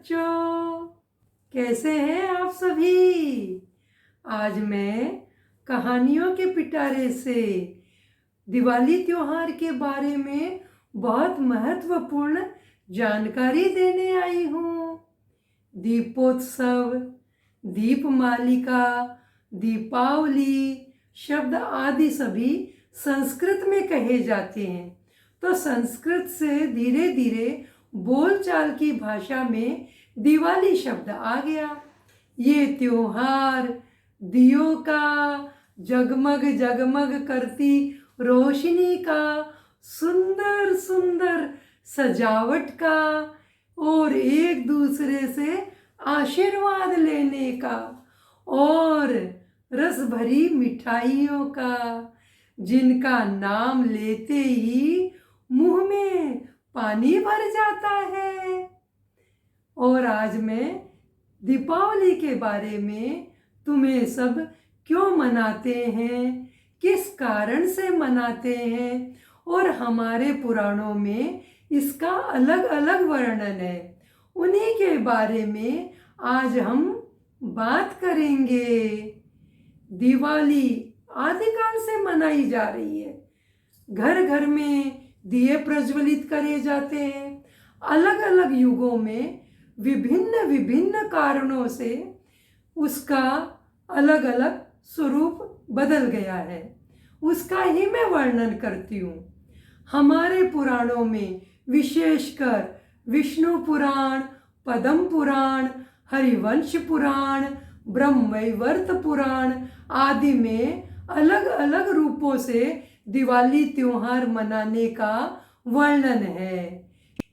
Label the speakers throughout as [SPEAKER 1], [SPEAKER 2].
[SPEAKER 1] बच्चों, कैसे हैं आप सभी। आज मैं कहानियों के पिटारे से दिवाली त्योहार के बारे में बहुत महत्वपूर्ण जानकारी देने आई हूँ। दीपोत्सव, दीपमालिका, दीपावली शब्द आदि सभी संस्कृत में कहे जाते हैं, तो संस्कृत से धीरे धीरे बोलचाल की भाषा में दिवाली शब्द आ गया। ये त्योहार दियों का, जगमग जगमग करती रोशनी का, सुंदर सुंदर सजावट का और एक दूसरे से आशीर्वाद लेने का और रस भरी मिठाइयों का, जिनका नाम लेते ही मुंह में पानी भर जाता है। और आज मैं दीपावली के बारे में तुम्हें सब क्यों मनाते हैं, किस कारण से मनाते हैं और हमारे पुराणों में इसका अलग अलग वर्णन है, उन्हीं के बारे में आज हम बात करेंगे। दिवाली आदिकाल से मनाई जा रही है। घर घर में दिए प्रज्वलित करे जाते हैं। अलग अलग युगों में विभिन्न विभिन्न कारणों से उसका अलग अलग स्वरूप बदल गया है, उसका ही मैं वर्णन करती हूँ। हमारे पुराणों में विशेषकर विष्णु पुराण, पद्म पुराण, हरिवंश पुराण, ब्रह्मवैवर्त पुराण आदि में अलग अलग रूपों से दिवाली त्योहार मनाने का वर्णन है।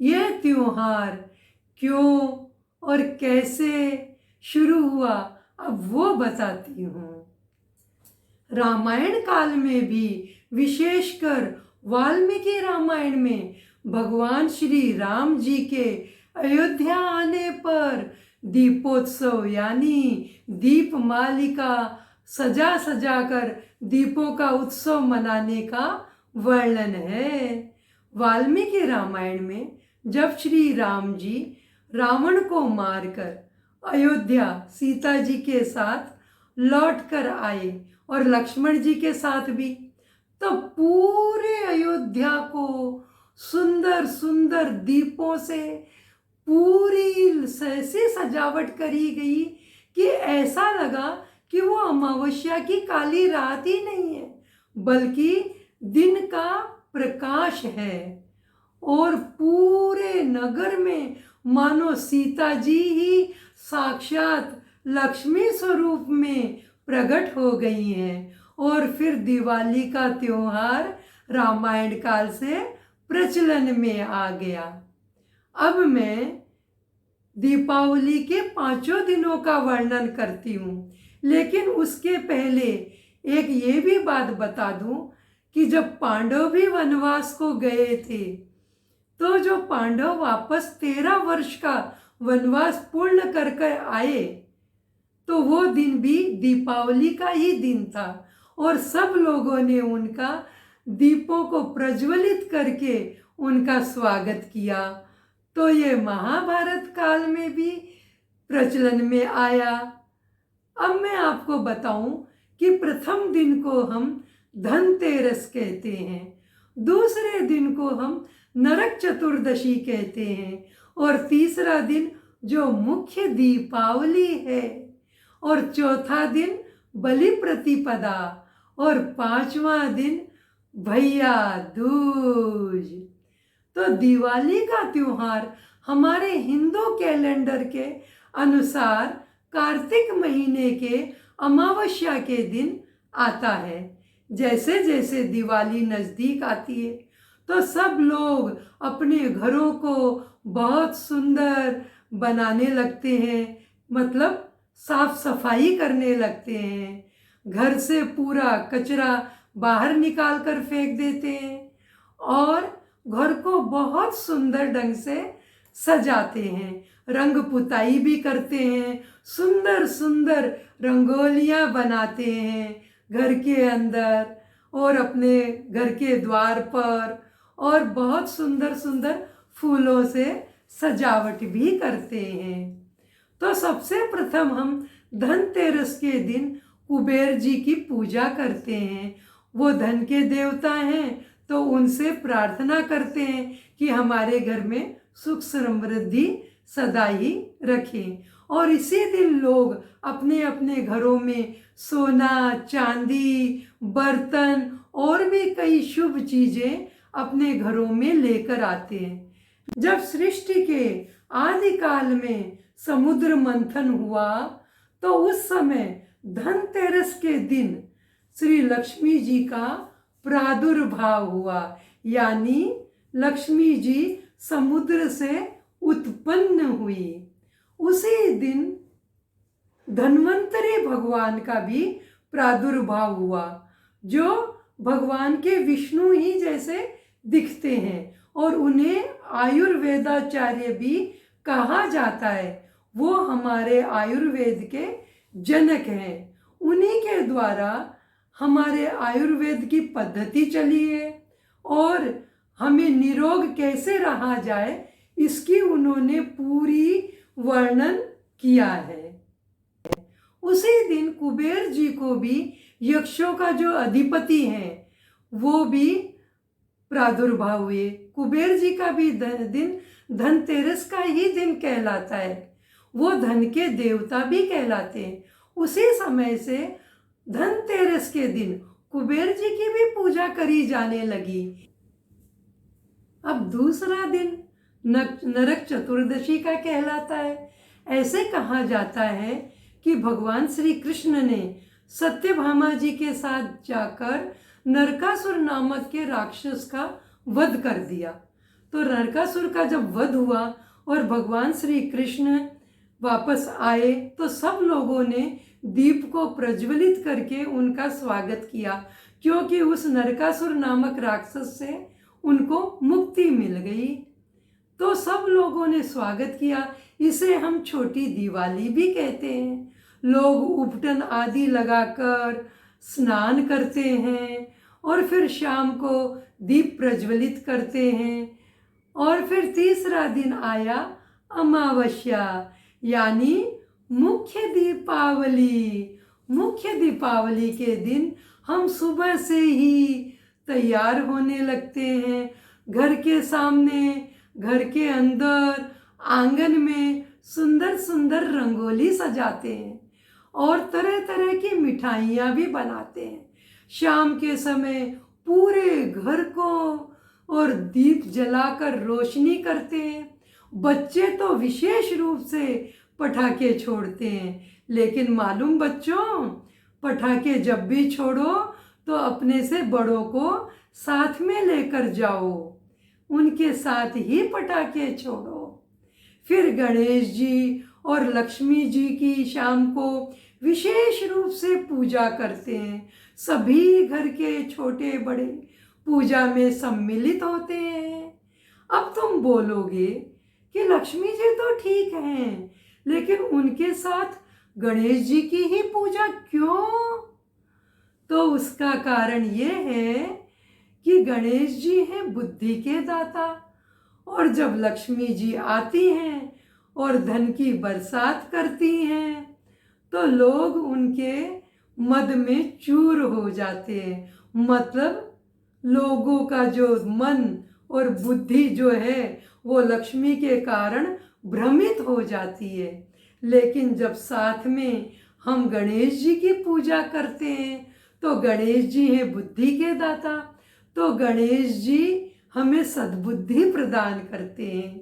[SPEAKER 1] यह त्योहार क्यों और कैसे शुरू हुआ, अब वो बताती हूँ। रामायण काल में भी, विशेषकर वाल्मीकि रामायण में, भगवान श्री राम जी के अयोध्या आने पर दीपोत्सव यानी दीपमालिका सजा सजा कर दीपों का उत्सव मनाने का वर्णन है। वाल्मीकि रामायण में जब श्री राम जी रावण को मारकर अयोध्या सीता जी के साथ लौट कर आए और लक्ष्मण जी के साथ भी, तो पूरे अयोध्या को सुंदर सुंदर दीपों से पूरी ऐसी सजावट करी गई कि ऐसा लगा कि वो अमावस्या की काली रात ही नहीं है, बल्कि दिन का प्रकाश है। और पूरे नगर में मानो सीता जी ही साक्षात लक्ष्मी स्वरूप में प्रकट हो गई हैं। और फिर दिवाली का त्योहार रामायण काल से प्रचलन में आ गया। अब मैं दीपावली के 5 दिनों का वर्णन करती हूँ, लेकिन उसके पहले एक ये भी बात बता दूं कि जब पांडव भी वनवास को गए थे, तो जो पांडव वापस 13 वर्ष का वनवास पूर्ण कर आए, तो वो दिन भी दीपावली का ही दिन था और सब लोगों ने उनका दीपों को प्रज्वलित करके उनका स्वागत किया। तो ये महाभारत काल में भी प्रचलन में आया। अब मैं आपको बताऊं कि प्रथम दिन को हम धनतेरस कहते हैं, दूसरे दिन को हम नरक चतुर्दशी कहते हैं और तीसरा दिन जो मुख्य दीपावली है, और चौथा दिन बलि प्रतिपदा और 5वां दिन भैया दूज। तो दिवाली का त्योहार हमारे हिंदू कैलेंडर के अनुसार कार्तिक महीने के अमावस्या के दिन आता है। जैसे जैसे दिवाली नज़दीक आती है, तो सब लोग अपने घरों को बहुत सुंदर बनाने लगते हैं, मतलब साफ सफाई करने लगते हैं। घर से पूरा कचरा बाहर निकाल कर फेंक देते हैं और घर को बहुत सुंदर ढंग से सजाते हैं, रंग पुताई भी करते हैं, सुंदर सुंदर रंगोलियां बनाते हैं घर के अंदर और अपने घर के द्वार पर, और बहुत सुंदर सुंदर फूलों से सजावट भी करते हैं। तो सबसे प्रथम हम धनतेरस के दिन कुबेर जी की पूजा करते हैं। वो धन के देवता हैं, तो उनसे प्रार्थना करते हैं कि हमारे घर में सुख समृद्धि सदा ही रखें। और इसी दिन लोग अपने अपने घरों में सोना, चांदी, बर्तन और भी कई शुभ चीजें अपने घरों में लेकर आते हैं। जब सृष्टि के आदि काल में समुद्र मंथन हुआ, तो उस समय धनतेरस के दिन श्री लक्ष्मी जी का प्रादुर्भाव हुआ, यानी लक्ष्मी जी समुद्र से उत्पन्न हुई। उसी दिन धन्वंतरी भगवान का भी प्रादुर्भाव हुआ, जो भगवान के विष्णु ही जैसे दिखते हैं और उन्हें आयुर्वेदाचार्य भी कहा जाता है। वो हमारे आयुर्वेद के जनक हैं। उन्हीं के द्वारा हमारे आयुर्वेद की पद्धति चली है और हमें निरोग कैसे रहा जाए इसकी उन्होंने पूरी वर्णन किया है। उसी दिन कुबेर जी को भी, यक्षों का जो अधिपति हैं, वो भी प्रादुर्भाव हुए। कुबेर जी का भी दिन धनतेरस का ही दिन कहलाता है। वो धन के देवता भी कहलाते हैं। उसी समय से धनतेरस के दिन कुबेर जी की भी पूजा करी जाने लगी। अब दूसरा दिन नरक चतुर्दशी का कहलाता है। ऐसे कहा जाता है कि भगवान श्री कृष्ण ने सत्यभामा जी के साथ जाकर नरकासुर नामक के राक्षस का वध कर दिया। तो नरकासुर का जब वध हुआ और भगवान श्री कृष्ण वापस आए, तो सब लोगों ने दीप को प्रज्वलित करके उनका स्वागत किया, क्योंकि उस नरकासुर नामक राक्षस से उनको मुक्ति मिल गई। तो सब लोगों ने स्वागत किया। इसे हम छोटी दिवाली भी कहते हैं। लोग उपटन आदि लगाकर स्नान करते हैं और फिर शाम को दीप प्रज्वलित करते हैं। और फिर तीसरा दिन आया अमावस्या, यानी मुख्य दीपावली। मुख्य दीपावली के दिन हम सुबह से ही तैयार होने लगते हैं। घर के सामने, घर के अंदर, आंगन में सुंदर सुंदर रंगोली सजाते हैं और तरह तरह की मिठाइयाँ भी बनाते हैं। शाम के समय पूरे घर को और दीप जलाकर रोशनी करते हैं। बच्चे तो विशेष रूप से पटाखे छोड़ते हैं, लेकिन मालूम बच्चों, पटाखे जब भी छोड़ो तो अपने से बड़ों को साथ में लेकर जाओ, उनके साथ ही पटाखे छोड़ो। फिर गणेश जी और लक्ष्मी जी की शाम को विशेष रूप से पूजा करते हैं। सभी घर के छोटे बड़े पूजा में सम्मिलित होते हैं। अब तुम बोलोगे कि लक्ष्मी जी तो ठीक हैं, लेकिन उनके साथ गणेश जी की ही पूजा क्यों? तो उसका कारण ये है कि गणेश जी हैं बुद्धि के दाता, और जब लक्ष्मी जी आती हैं और धन की बरसात करती हैं, तो लोग उनके मद में चूर हो जाते हैं। मतलब लोगों का जो मन और बुद्धि जो है वो लक्ष्मी के कारण भ्रमित हो जाती है। लेकिन जब साथ में हम गणेश जी की पूजा करते हैं, तो गणेश जी हैं बुद्धि के दाता, तो गणेश जी हमें सद्बुद्धि प्रदान करते हैं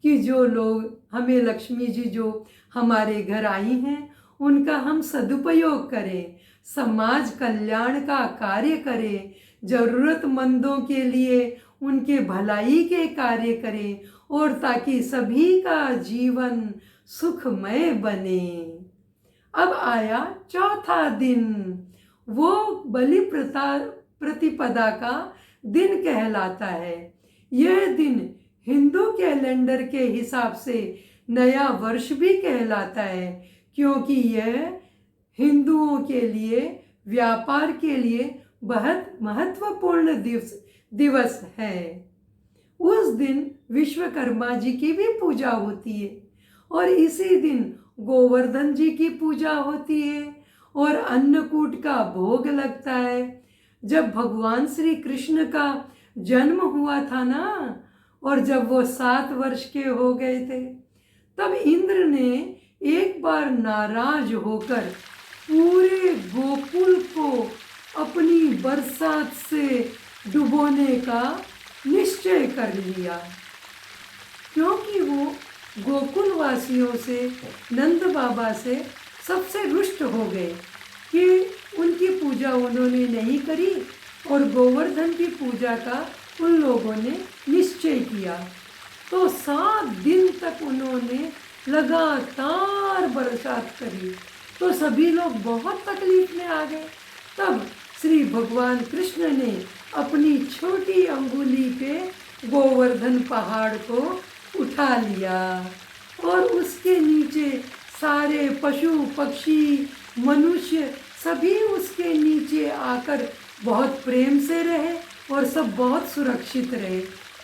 [SPEAKER 1] कि जो लोग हमें, लक्ष्मी जी जो हमारे घर आई हैं, उनका हम सदुपयोग करें, समाज कल्याण का कार्य करें, जरूरतमंदों के लिए उनके भलाई के कार्य करें, और ताकि सभी का जीवन सुखमय बने। अब आया चौथा दिन, वो बलि प्रतिपदा का दिन कहलाता है। यह दिन हिंदू कैलेंडर के हिसाब से नया वर्ष भी कहलाता है, क्योंकि यह हिंदुओं के लिए व्यापार के लिए बहुत महत्वपूर्ण दिवस है। उस दिन विश्वकर्मा जी की भी पूजा होती है और इसी दिन गोवर्धन जी की पूजा होती है और अन्नकूट का भोग लगता है। जब भगवान श्री कृष्ण का जन्म हुआ था ना, और जब वो 7 वर्ष के हो गए थे, तब इंद्र ने एक बार नाराज होकर पूरे गोकुल को अपनी बरसात से डुबोने का निश्चय कर लिया, क्योंकि वो गोकुल वासियों से, नंद बाबा से सबसे रुष्ट हो गए कि उनकी पूजा उन्होंने नहीं करी और गोवर्धन की पूजा का उन लोगों ने निश्चय किया। तो 7 दिन तक उन्होंने लगातार बरसात करी, तो सभी लोग बहुत तकलीफ में आ गए। तब श्री भगवान कृष्ण ने अपनी छोटी अंगुली पे गोवर्धन पहाड़ को उठा लिया और उसके नीचे सारे पशु पक्षी मनुष्य सभी उसके नीचे आकर बहुत प्रेम से रहे और सब बहुत सुरक्षित रहे।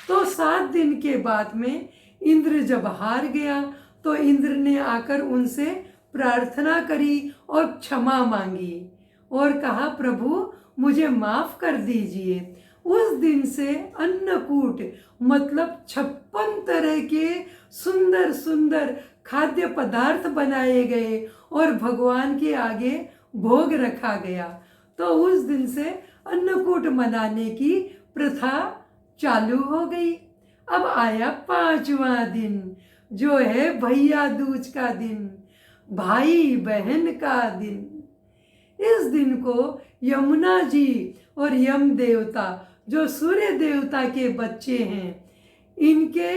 [SPEAKER 1] तो 7 दिन के बाद में इंद्र जब हार गया तो इंद्र ने आकर उनसे प्रार्थना करी और क्षमा मांगी और कहा, प्रभु मुझे माफ कर दीजिए। उस दिन से अन्नकूट मतलब 56 तरह के सुंदर सुंदर खाद्य पदार्थ बनाए गए और भगवान के आगे भोग रखा गया। तो उस दिन से अन्नकूट मनाने की प्रथा चालू हो गई। अब आया 5वां दिन, जो है भैया दूज का दिन, भाई बहन का दिन। इस दिन को यमुना जी और यम देवता, जो सूर्य देवता के बच्चे हैं, इनके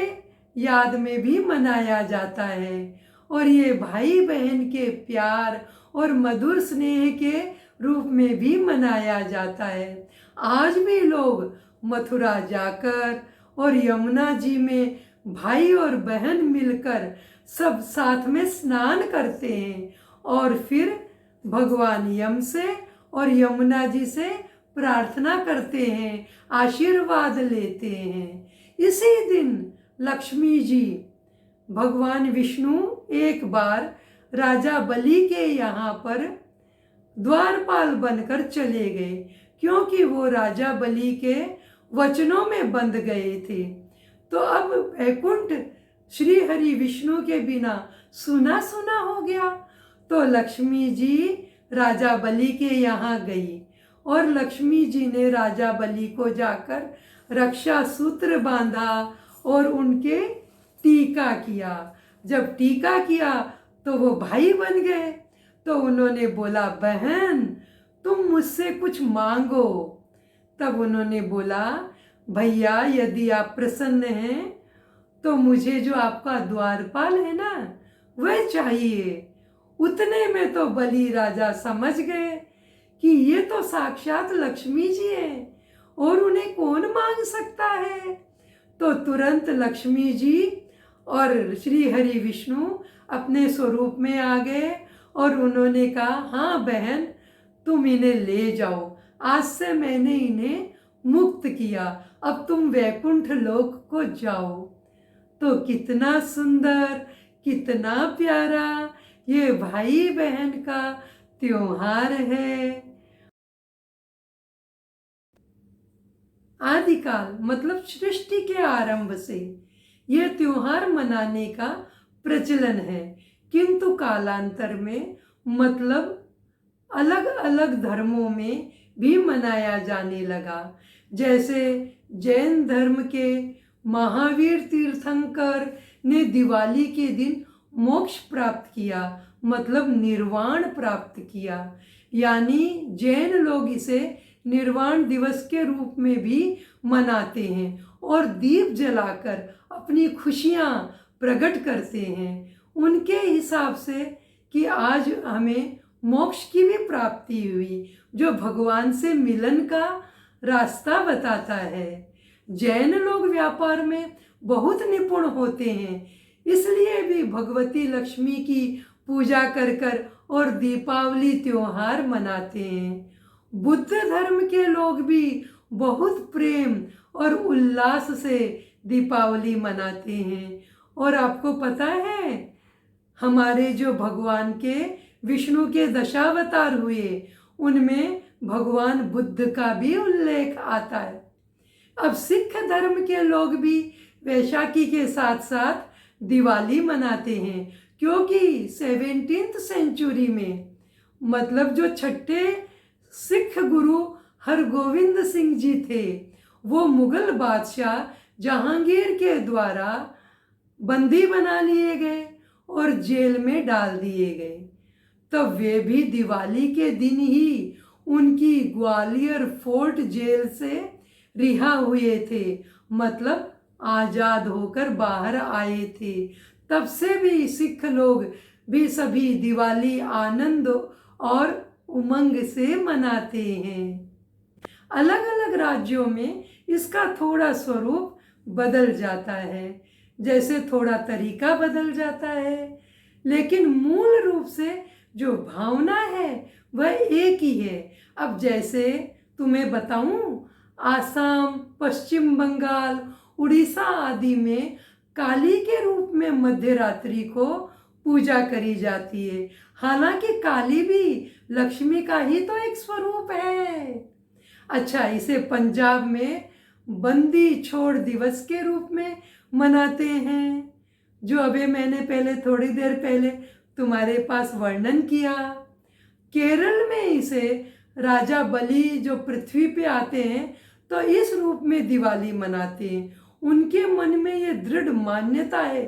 [SPEAKER 1] याद में भी मनाया जाता है और ये भाई बहन के प्यार और मधुर स्नेह के रूप में भी मनाया जाता है। आज भी लोग मथुरा जाकर और यमुना जी में भाई और बहन मिलकर सब साथ में स्नान करते हैं और फिर भगवान यम से और यमुना जी से प्रार्थना करते हैं, आशीर्वाद लेते हैं। इसी दिन लक्ष्मी जी, भगवान विष्णु एक बार राजा बलि के यहाँ पर द्वारपाल बनकर चले गए, क्योंकि वो राजा बलि के वचनों में बंध गए थे। तो अब वैकुंठ श्री हरि विष्णु के बिना सुना सुना हो गया। तो लक्ष्मी जी राजा बलि के यहाँ गई और लक्ष्मी जी ने राजा बलि को जाकर रक्षा सूत्र बांधा और उनके टीका किया। जब टीका किया तो वो भाई बन गए। तो उन्होंने बोला, बहन तुम मुझसे कुछ मांगो। तब उन्होंने बोला, भैया यदि आप प्रसन्न हैं तो मुझे जो आपका द्वारपाल है ना वह चाहिए। उतने में तो बलि राजा समझ गए कि ये तो साक्षात लक्ष्मी जी हैं और उन्हें कौन मांग सकता है। तो तुरंत लक्ष्मी जी और श्री हरि विष्णु अपने स्वरूप में आ गए और उन्होंने कहा, हाँ बहन तुम इन्हें ले जाओ, आज से मैंने इन्हें मुक्त किया, अब तुम वैकुंठ लोक को जाओ। तो कितना सुंदर, कितना प्यारा ये भाई बहन का त्योहार है। आदिकाल मतलब सृष्टि के आरंभ से यह त्योहार मनाने का प्रचलन है, किंतु कालांतर में मतलब अलग अलग धर्मों में भी मनाया जाने लगा। जैसे जैन धर्म के महावीर तीर्थंकर ने दिवाली के दिन मोक्ष प्राप्त किया, मतलब निर्वाण प्राप्त किया, यानी जैन लोग इसे निर्वाण दिवस के रूप में भी मनाते हैं और दीप जलाकर अपनी खुशियाँ प्रकट करते हैं उनके हिसाब से कि आज हमें मोक्ष की भी प्राप्ति हुई, जो भगवान से मिलन का रास्ता बताता है। जैन लोग व्यापार में बहुत निपुण होते हैं, इसलिए भी भगवती लक्ष्मी की पूजा कर कर और दीपावली त्योहार मनाते हैं। बुद्ध धर्म के लोग भी बहुत प्रेम और उल्लास से दीपावली मनाते हैं। और आपको पता है, हमारे जो भगवान के विष्णु के दशावतार हुए, उनमें भगवान बुद्ध का भी उल्लेख आता है। अब सिख धर्म के लोग भी वैशाखी के साथ साथ दिवाली मनाते हैं, क्योंकि 17वीं सेंचुरी में, मतलब जो छठे सिख गुरु हरगोविंद सिंह जी थे, वो मुगल बादशाह जहांगीर के द्वारा बंदी बना लिए गए और जेल में डाल दिए गए। तब वे भी दिवाली के दिन ही उनकी ग्वालियर फोर्ट जेल से रिहा हुए थे, मतलब आज़ाद होकर बाहर आए थे। तब से भी सिख लोग भी सभी दिवाली आनंद और उमंग से मनाते हैं। अलग अलग राज्यों में इसका थोड़ा स्वरूप बदल जाता है, जैसे थोड़ा तरीका बदल जाता है, लेकिन मूल रूप से जो भावना है वह एक ही है। अब जैसे तुम्हें बताऊं, आसाम, पश्चिम बंगाल, उड़ीसा आदि में काली के रूप में मध्य रात्रि को पूजा करी जाती है। हालांकि काली भी लक्ष्मी का ही तो एक स्वरूप है। अच्छा, इसे पंजाब में बंदी छोड़ दिवस के रूप में मनाते हैं, जो अभी मैंने थोड़ी देर पहले तुम्हारे पास वर्णन किया। केरल में इसे राजा बलि जो पृथ्वी पे आते हैं तो इस रूप में दिवाली मनाते हैं। उनके मन में ये दृढ़ मान्यता है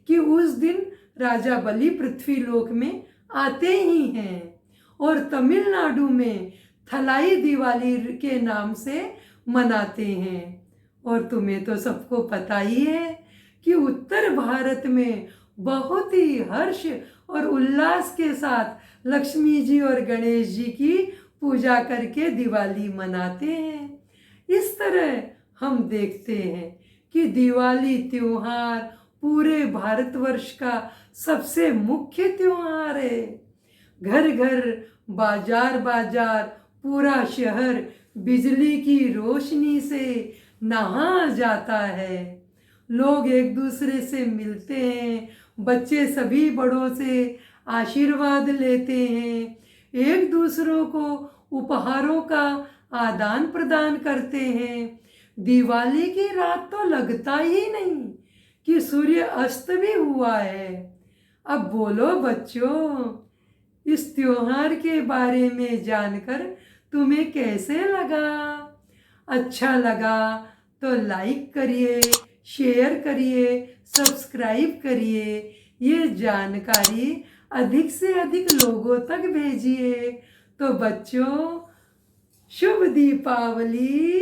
[SPEAKER 1] कि उस दिन राजा बलि पृथ्वी लोक में आते ही हैं। और तमिलनाडु में थलाई दिवाली के नाम से मनाते हैं। और तुम्हें तो सबको पता ही है कि उत्तर भारत में बहुत ही हर्ष और उल्लास के साथ लक्ष्मी जी और गणेश जी की पूजा करके दिवाली मनाते हैं। इस तरह हम देखते हैं कि दिवाली त्योहार पूरे भारतवर्ष का सबसे मुख्य त्योहार है। घर घर, बाजार बाजार, पूरा शहर बिजली की रोशनी से नहा जाता है। लोग एक दूसरे से मिलते हैं, बच्चे सभी बड़ों से आशीर्वाद लेते हैं, एक दूसरों को उपहारों का आदान प्रदान करते हैं। दिवाली की रात तो लगता ही नहीं कि सूर्य अस्त भी हुआ है। अब बोलो बच्चों, इस त्योहार के बारे में जानकर तुम्हें कैसे लगा? अच्छा लगा तो लाइक करिए, शेयर करिए, सब्सक्राइब करिए। ये जानकारी अधिक से अधिक लोगों तक भेजिए। तो बच्चों, शुभ दीपावली।